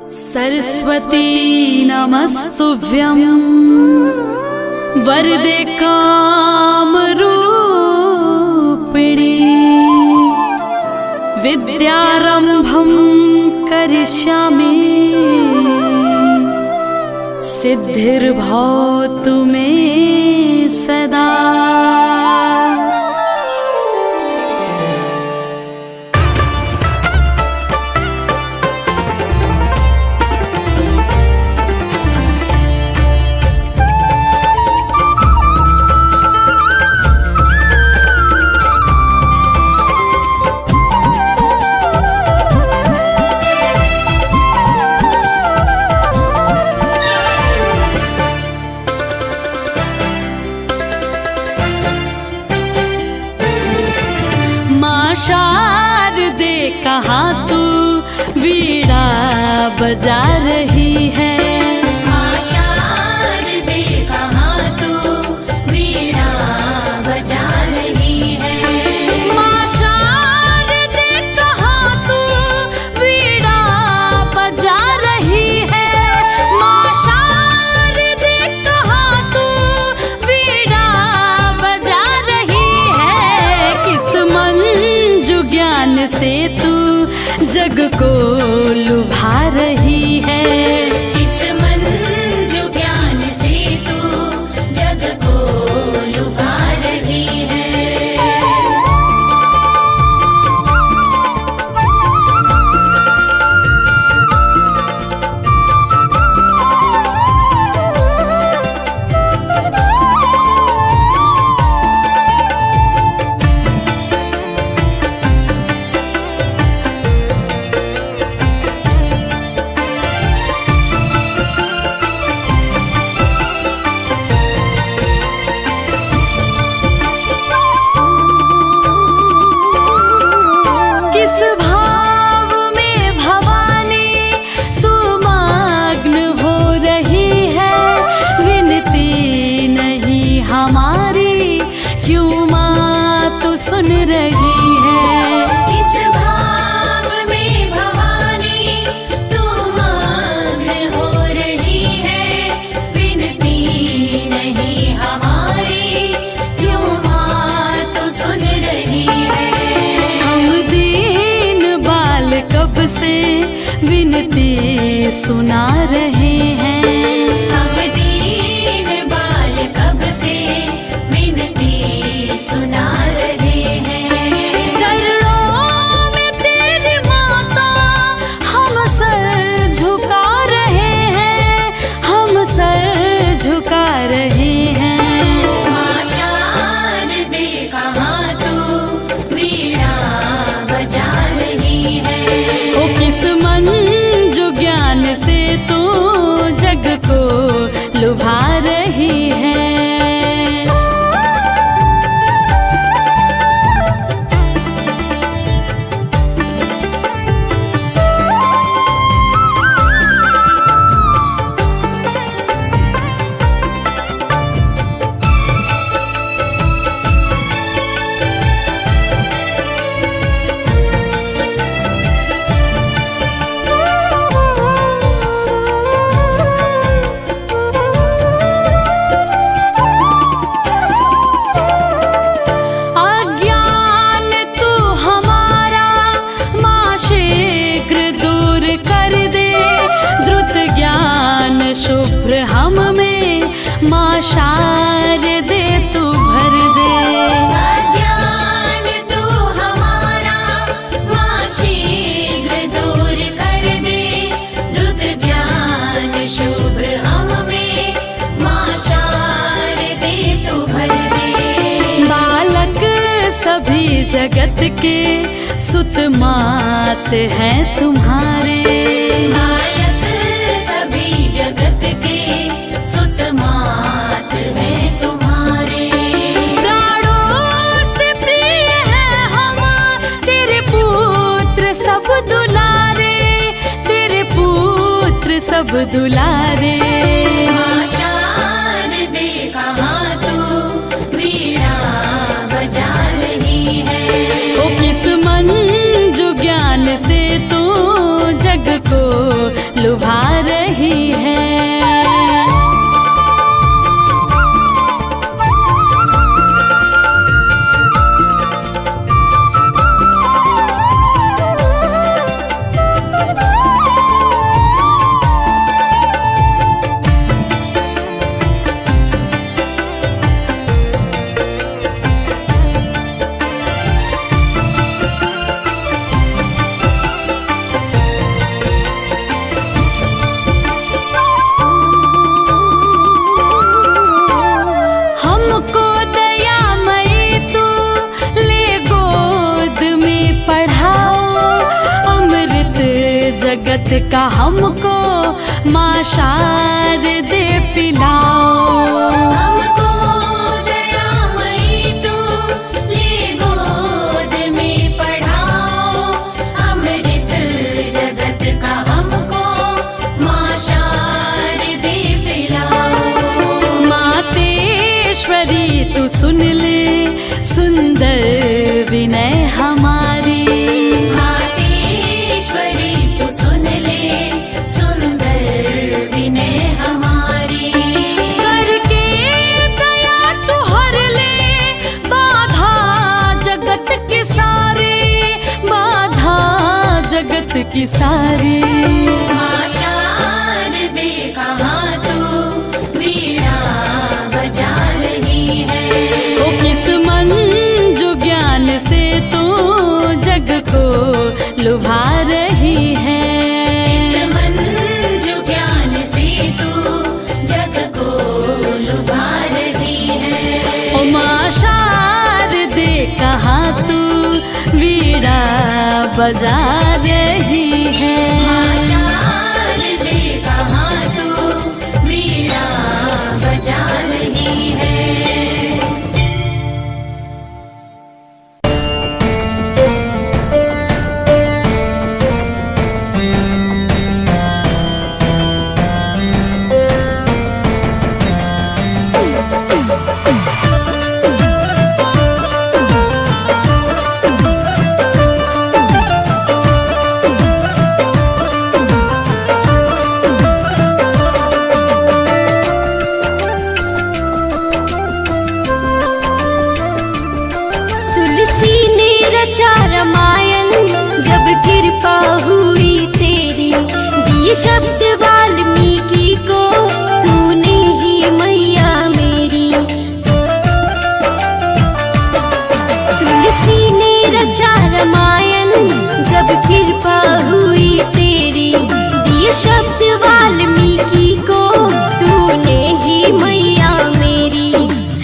सरस्वती नमस्तुभ्यं वरदे कामरूपिणी विद्यारंभं करिष्यामि सिद्धिर्भवतु मे सदा। शारदे कहाँ तू वीणा बजा रही है। शारदे कहाँ तू वीणा बजा रही है। शारदे कहाँ तू वीणा बजा रही है। शारदे कहाँ तू वीणा बजा रही है। किस ज्ञान से तू जग को लुभा रही है। इस मन जो ज्ञान से तू जग को लुभा रही है। किस भाव में भवानी तू मग्न हो रही है। विनती नहीं हमारी क्यों माँ तू सुन रही है। किस भाव में भवानी तू मग्न हो रही है। विनती नहीं हमारी क्यों माँ तू सुन रही है। कब से विनती सुना रहे हैं। हम दीन बाल कब से विनती सुना रहे हैं। चरणों में तेरी माता हम सर झुका रहे हैं। हम सर झुका रहे हैं। शारदे कहाँ तू वीणा बजा रही है। ओ किस मन जो ज्ञान से तू जग को लुभा रही है। शुभ्र हम में माँ शारदे तू भर दे। अज्ञान तू हमारा माँ शीघ्र दूर कर दे। द्रुत ज्ञान शुभ्र हम में माँ शारदे तू भर दे। बालक सभी जगत के सुत मात हैं तुम्हारे। जगत के सुत मात है तुम्हारे। प्राणों से प्रिय है हम तेरे पुत्र सब दुलारे। तेरे पुत्र सब दुलारे। शारदे कहाँ तू वीणा बजा रही है। ओ किस मन जो ज्ञान से तू जग को लुभा जगत का हमको माँ शारदे पिलाओ। हमको दयामयी तू ले गोद में पढ़ाओ। अमृत जगत का हमको माँ शारदे पिलाओ। मातेश्वरी तू सुन ले सुंदर विनय हमारी। मातेश्वरी तू सुन ले सुंदर विनय हमारी। करके दया तू हर ले बाधा जगत की सारी, बाधा जगत की सारी। माँ शारदे कहाँ तू वीणा बजा रही है। ओ किस मंजू ज्ञान से तू जग को लुभा रही है। इस मंजू ज्ञान से तू जग को लुभा रही है। ओ माँ शारदे कहाँ तू वीणा बजा रही है। माँ शारदे कहाँ तू वीणा बजा रही है। तुलसी ने रचा रामायण जब कृपा हुई तेरी, दिए शब्द वाल्मीकि को तूने ही मैया मेरी। तुलसी ने रचा रामायण जब कृपा हुई तेरी, दिए शब्द वाल्मीकि को तूने ही मैया मेरी।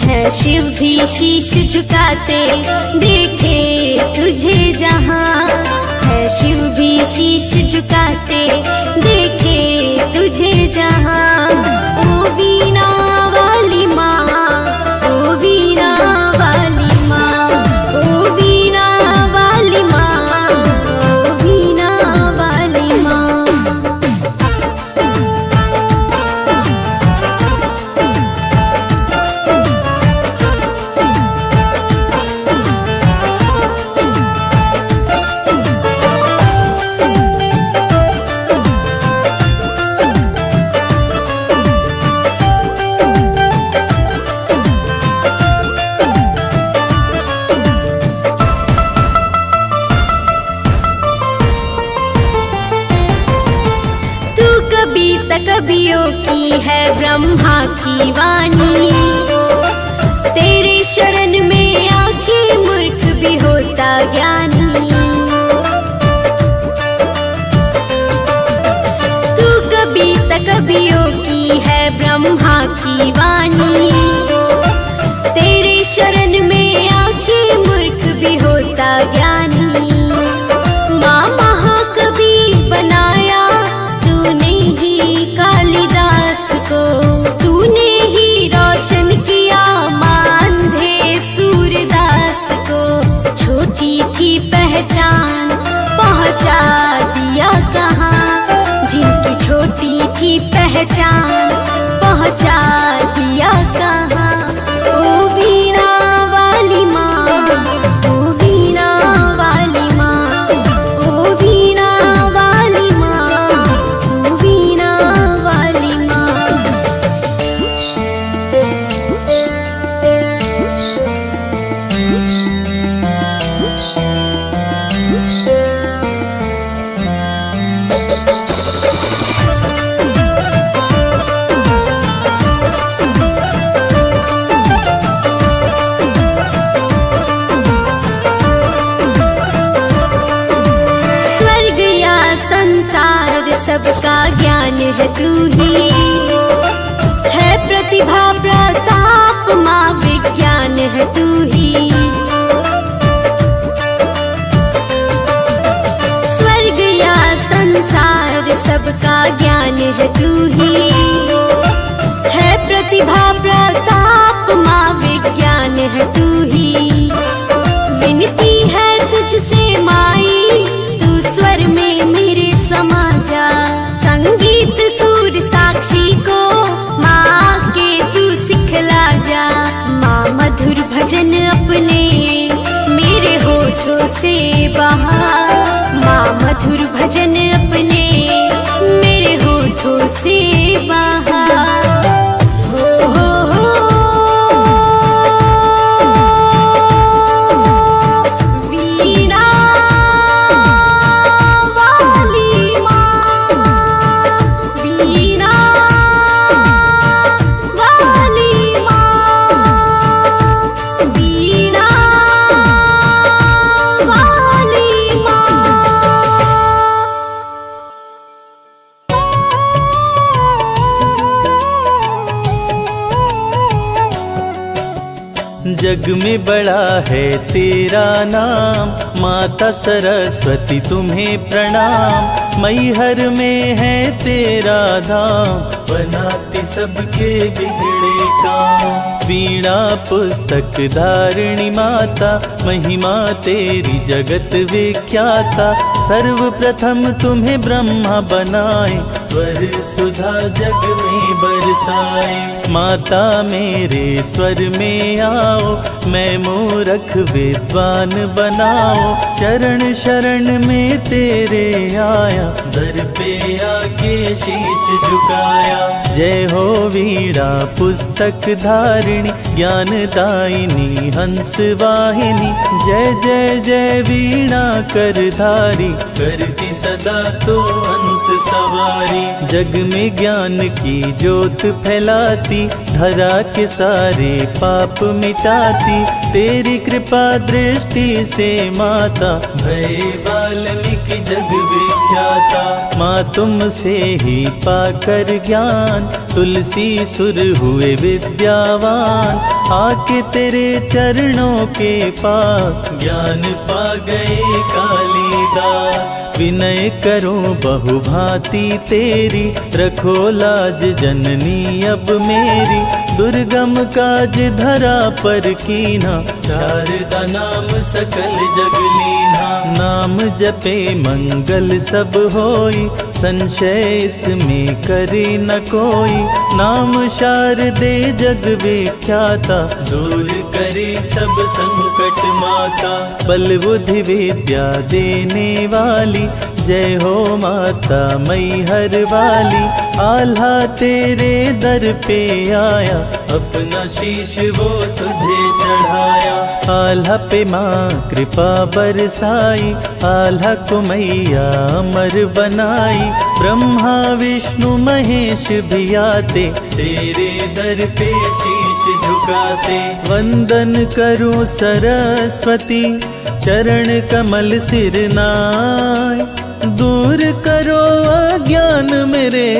है शिव भी शीश झुकाते देखे तुझे जहाँ, है शिव भी शीश झुकाते देखे तुझे जहाँ। ओ वीणा वाली माँ, ओ वीणा वाली माँ, ओ वीणा वाली माँ, ओ वीणा वाली माँ। तू कभी तकबियों की है ब्रह्मा की वाणी, तेरे शरण में आके मूर्ख भी होता ज्ञानी। तू कभी तकबियों की है ब्रह्मा की वाणी, तेरे शरण में आके मूर्ख भी होता ज्ञानी। माँ महाकवि बनाया तूने ही कालिदास को, तूने ही रोशन किया मांधे सूरदास को। छोटी थी पहचान पहुँचा दिया कहाँ, जिनकी छोटी थी पहचान पहुँचा दिया कहाँ। ओ वीणा वाली माँ, ओ वीणा वाली माँ, ओ वीणा वाली माँ, ओ वीणा वाली माँ। सबका ज्ञान है तू ही, है प्रतिभा प्रताप माँ विज्ञान है तू ही। स्वर्ग या संसार सबका ज्ञान है तू ही, है प्रतिभा प्रताप माँ विज्ञान है तू ही। विनती है तुझसे माई तू स्वर में मेरे समा जा, संगीत सुर साक्षी को माँ के तू सिखला जा। माँ मधुर भजन अपने मेरे होठों से बहा, माँ मधुर भजन अपने मेरे होठों से बहा। जग में बड़ा है तेरा नाम, माता सरस्वती तुम्हें प्रणाम। मैहर में है तेरा धाम, बनाती सबके बिगड़े काम। वीणा पुस्तक धारिणी माता, महिमा तेरी जगत विख्याता। सर्वप्रथम तुम्हें ब्रह्मा बनाए, स्वर सुधा जग में बरसाए। माता मेरे स्वर में आओ, मैं मूरख विद्वान बनाओ। चरण शरण में तेरे आया, दर पे आके शीश झुकाया। जय हो वीणा पुस्तक धारिणी, ज्ञान दायिनी हंस वाहिनी। जय जय जय वीणा कर धारी, करती सदा तो हंस सवारी। जग में ज्ञान की ज्योत फैलाती, धरा के सारे पाप मिटाती। तेरी कृपा दृष्टि से माता, भय वाल्मीकि जग विख्याता। माँ तुमसे ही पाकर ज्ञान, तुलसी सुर हुए विद्यावान। आके तेरे चरणों के पास, ज्ञान पा गए कालिदास। विनय करो बहुभांति तेरी, रखो लाज जननी अब मेरी। दुर्गम काज धरा पर कीना, शारदा नाम सकल जग लीना। नाम जपे मंगल सब होई, संशय इसमें करे न कोई। नाम शारदे जग विख्याता, दूर करे सब संकट माता। बल बुद्धि विद्या देने वाली, जय हो माता मैहर वाली। आल्हा तेरे दर पे आया, अपना शीश वो तुझे चढ़ाया। आल्हा पे माँ कृपा बरसाई, आल्हा को मैया अमर बनाई। ब्रह्मा विष्णु महेश भी आते, तेरे दर पे शीश झुकाते। वंदन करूं सरस्वती, चरण कमल सिर नाय। दूर करो अज्ञान मेरे,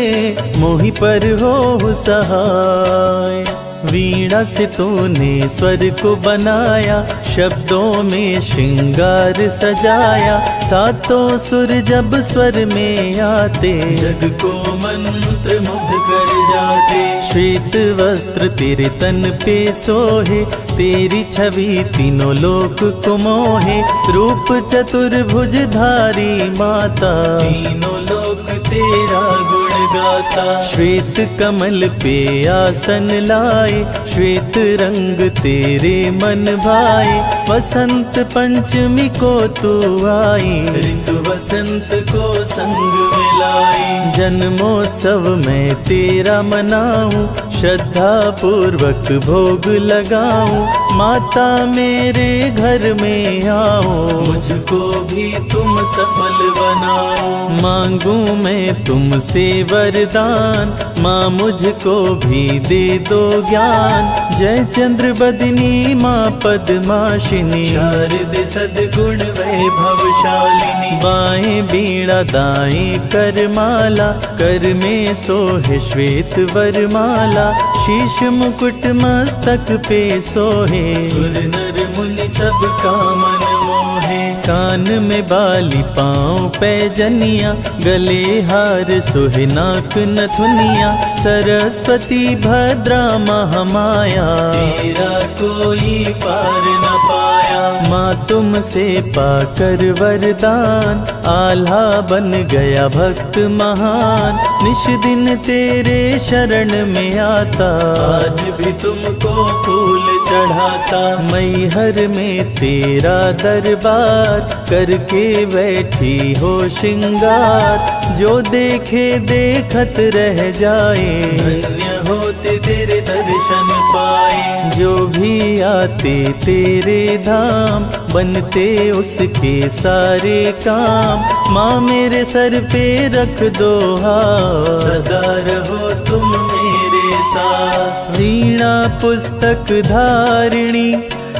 मोहि पर हो सहाय। वीणा से तूने स्वर को बनाया, शब्दों में श्रृंगार सजाया। सातों सुर जब स्वर में आते, जग को मंत्र मुग्ध कर जाते। श्वेत वस्त्र तेरे तन पे सोहे, तेरी छवि तीनों लोक को मोहे। रूप चतुर्भुज धारी माता, तीनों लोक तेरा गुण गाता। श्वेत कमल पे आसन लाए, श्वेत रंग तेरे मन भाए। वसंत पंचमी को तू आई, ऋतु वसंत को संग मिलाई। जन्मोत्सव में तेरा मनाऊं, श्रद्धा पूर्वक भोग लगाऊं। माता मेरे घर में आओ, मुझको भी तुम सफल बनाओ। मांगू मैं तुमसे वरदान, माँ मुझको भी दे दो ज्ञान। जय चंद्र बदिनी माँ पद्माशिनी, शारदे सद्गुण वैभवशालिनी। बाएं बीड़ा दाएं कर माला, कर में सोहे श्वेत वरमाला। शीश मुकुट मस्तक पे सोहे, सुर नर मुनि सब का मन मोहे। कान में बाली पाँव पैजनिया, गले हार सोहे नाक नथुनिया। सरस्वती भद्रा महामाया, तेरा कोई पार न पाया। माँ तुमसे पाकर वरदान, आल्हा बन गया भक्त महान। निश दिन तेरे शरण में आता, आज भी तुमको फूल चढ़ाता। मैहर में तेरा दरबार, करके बैठी हो श्रृंगार। जो देखे देखत रह जाए, धन्य होते तेरे दर्शन पाए। जो भी आते तेरे धाम, बनते उसके सारे काम। माँ मेरे सर पे रख दो हाथ, सदा रहो तुम मेरे साथ। वीणा पुस्तक धारिणी,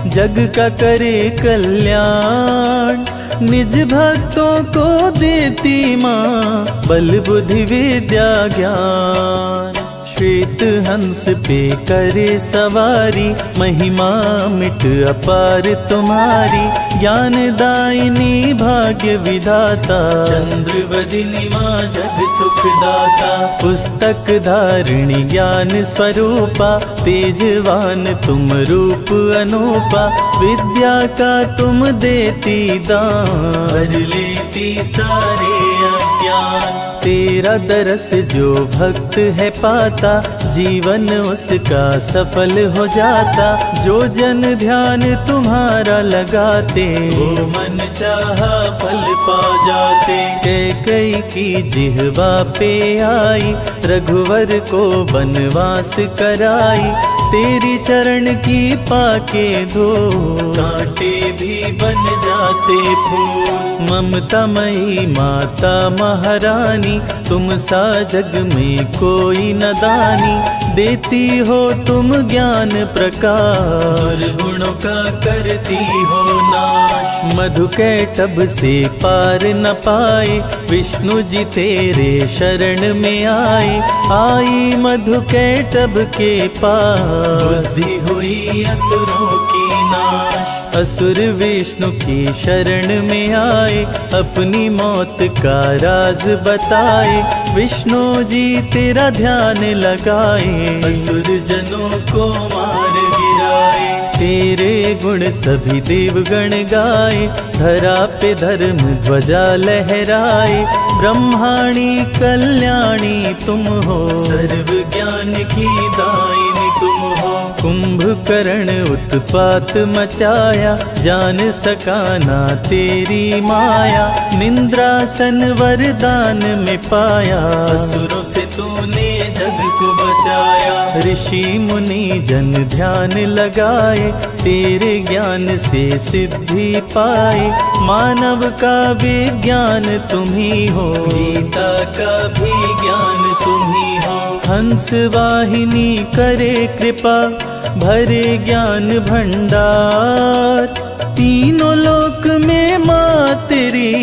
जग का करे कल्याण। निज भक्तों को देती माँ, बल बुद्धि विद्या ज्ञान। श्वेत हंस पे करे सवारी, महिमा मिट अपार तुम्हारी। ज्ञान दायिनी भाग्य विधाता, चंद्रवदनी माँ जग सुखदाता। पुस्तक धारिणी ज्ञान स्वरूपा, तेजवान तुम रूप अनूपा। विद्या का तुम देती दान, भर लेती सारे अज्ञान। तेरा दरस जो भक्त है पाता, जीवन उसका सफल हो जाता। जो जन ध्यान तुम्हारा लगाते, वो मन चाहा फल पा जाते। कैकई की जिह्वा पे आई, रघुवर को वनवास कराई। तेरी चरण की पाके धो, कांटे भी बन जाते फूल। ममतामयी माता महारानी, तुम सा जग में कोई न दानी। देती हो तुम ज्ञान प्रकाश, गुणों का करती हो नाश। मधु कैटभ से पार न पाए, विष्णु जी तेरे शरण में आए। आई मधु कैटभ के पास, बुद्धि हुई असुरों की नाश। असुर विष्णु की शरण में आए, अपनी मौत का राज बताए। विष्णु जी तेरा ध्यान लगाए, असुर जनों को मार गिराए। तेरे गुण सभी देवगण गाए, धरा पे धर्म ध्वजा लहराए। ब्रह्माणी कल्याणी तुम हो, सर्व ज्ञान की दायिनी तुम हो। कुंभकर्ण उत्पात मचाया, जान सका ना तेरी माया। निंद्रासन वरदान में पाया, असुरों से तूने जग को बचाया। ऋषि मुनि जन ध्यान लगाए, तेरे ज्ञान से सिद्धि पाए। मानव का विज्ञान तुम ही हो, गीता का भी ज्ञान तुम ही हो। हंस वाहिनी करे कृपा, भरे ज्ञान भंडार। तीनों लोक में माँ तेरी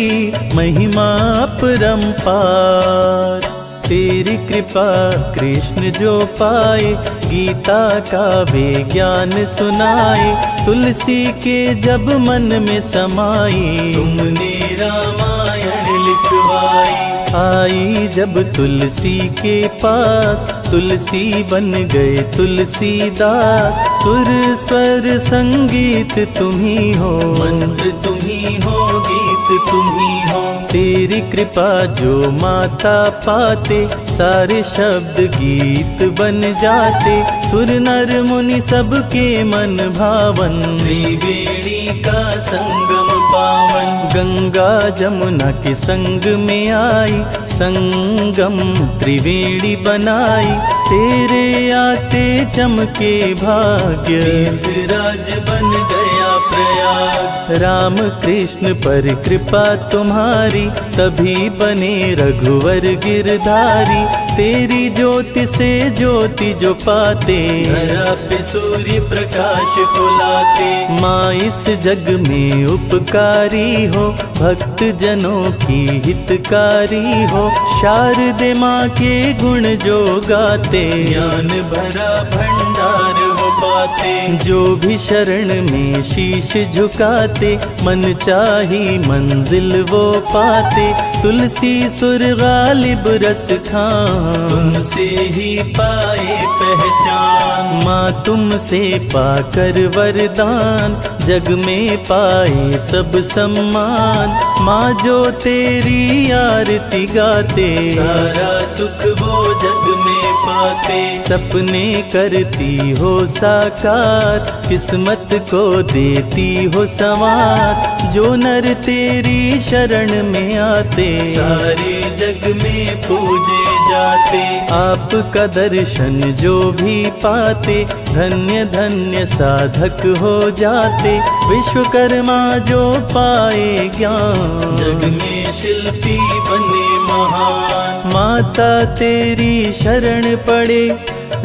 महिमा अपरंपार। तेरी कृपा कृष्ण जो पाए, गीता का वे ज्ञान सुनाए। तुलसी के जब मन में समाई, तुमने रामायण लिखवाई। आई जब तुलसी के पास, तुलसी बन गए तुलसीदास। सुर स्वर संगीत तुम्ही हो, मंत्र तुम्ही हो, गीत तुम्ही हो। तेरी कृपा जो माता पाते, सारे शब्द गीत बन जाते। सुर नर मुनि सबके मन भावन, त्रिवेणी का संगम पावन। गंगा जमुना के संग में आई, संगम त्रिवेणी बनाई। तेरे आते चमके भाग्य, तीर्थराज बन गया प्रयाग। राम कृष्ण पर कृपा तुम्हारी, तभी बने रघुवर गिरधारी। तेरी ज्योति से ज्योति जो पाते, धरा पे सूर्य प्रकाश को लाते। माँ इस जग में उपकारी हो, भक्त जनों की हितकारी हो। शारदे माँ के गुण जो गाते, ज्ञान भरा भंडार हो पाते। पाते। जो भी शरण में शीश झुकाते, मन चाही मंजिल वो पाते। तुलसी सुर गालिब रस खान, तुमसे ही पाए पहचान। माँ तुमसे पाकर वरदान, जग में पाए सब सम्मान। माँ जो तेरी आरती गाते, सारा सुख वो जग में पाते। सपने करती हो साकार, किस्मत को देती हो संवार। जो नर तेरी शरण में आते, सारे जग में पूजे जाते। आपका दर्शन जो भी पाते, धन्य धन्य साधक हो जाते। विश्वकर्मा जो पाए ज्ञान, जग में शिल्पी बने महान। माता तेरी शरण पड़े,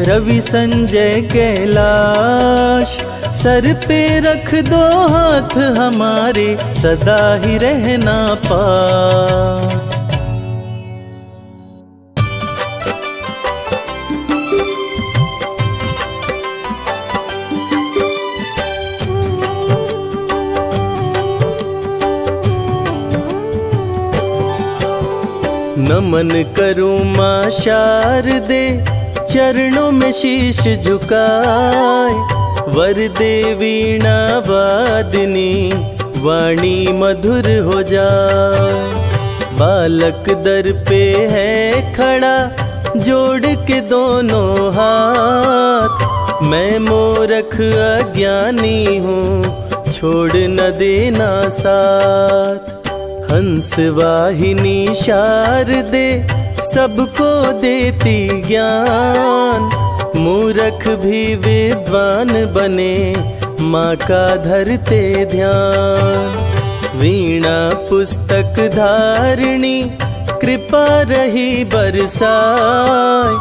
रवि संजय कैलाश। सर पे रख दो हाथ हमारे, सदा ही रहना पास। नमन करूं माँ शारदे, चरणों में शीश झुकाए। वर दे वीणा वादिनी, वाणी मधुर हो जाए। बालक दर पे है खड़ा, जोड़ के दोनों हाथ। मैं मूर्ख अज्ञानी हूँ, छोड़ न देना साथ। हंस वाहिनी शारदे, सबको देती ज्ञान। मूर्ख भी विद्वान बने, माँ का धरते ध्यान। वीणा पुस्तक धारिणी, कृपा रही बरसाए।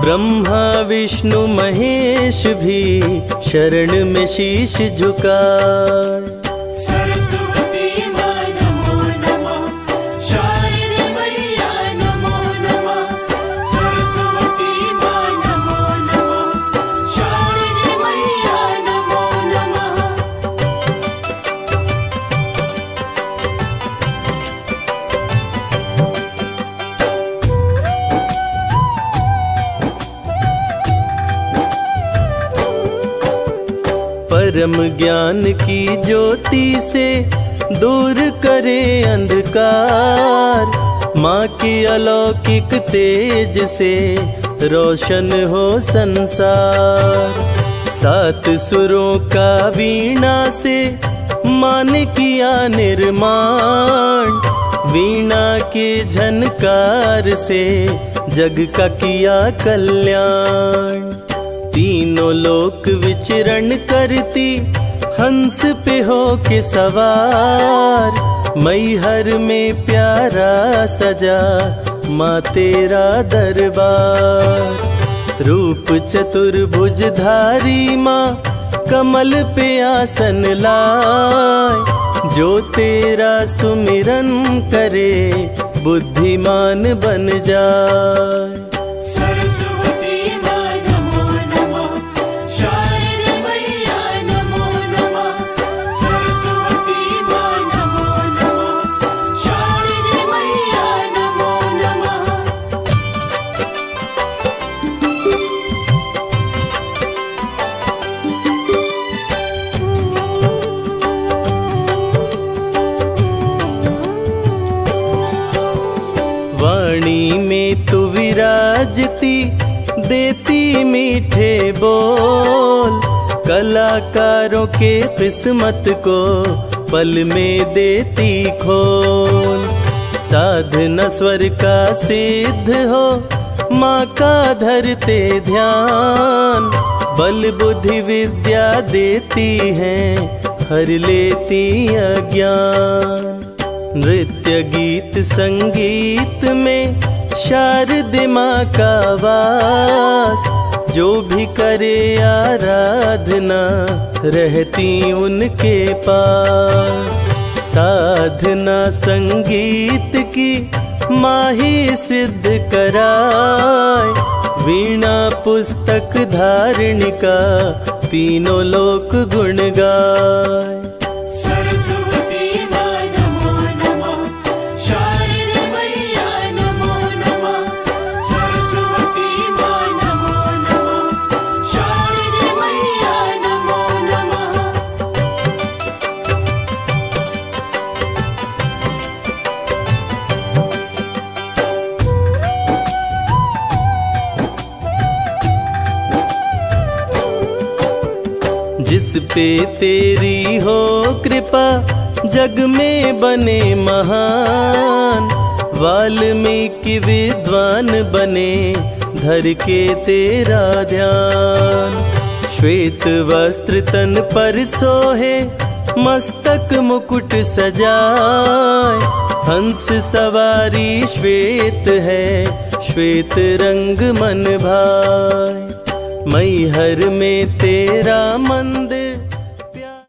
ब्रह्मा विष्णु महेश भी, शरण में शीश झुकाए। परम ज्ञान की ज्योति से दूर करे अंधकार। माँ की अलौकिक तेज से रोशन हो संसार। सात सुरों का वीणा से माँ ने किया निर्माण। वीणा के झनकार से जग का किया कल्याण। तीनों लोक विचरण करती, हंस पे हो के सवार। मैहर में प्यारा सजा, माँ तेरा दरबार। रूप चतुर्भुजधारी माँ, कमल पे आसन लाए। जो तेरा सुमिरन करे, बुद्धिमान बन जाए। वाणी में तू विराजती, देती मीठे बोल। कलाकारों के किस्मत को पल में देती खोल। साधना स्वर का सिद्ध हो, माँ का धरते ध्यान। बल बुद्धि विद्या देती है, हर लेती अज्ञान। नृत्य गीत संगीत में शारदे माँ का वास। जो भी करे आराधना, रहती उनके पास। साधना संगीत की माँ ही सिद्ध कराए। वीणा पुस्तक धारिणी का तीनों लोक गुण गाय। सरस्वती माँ नमो नमः, शारदे मैया नमो नमः, सरस्वती माँ नमो नमः, शारदे मैया नमो नमः। जिस पे तेरी हो कृपा जग में बने महान, वाल्मीकि विद्वान बने धर के तेरा ध्यान। श्वेत वस्त्र तन पर सोहे मस्तक मुकुट सजाए, हंस सवारी श्वेत है श्वेत रंग मन भाए। मैहर में तेरा मंदिर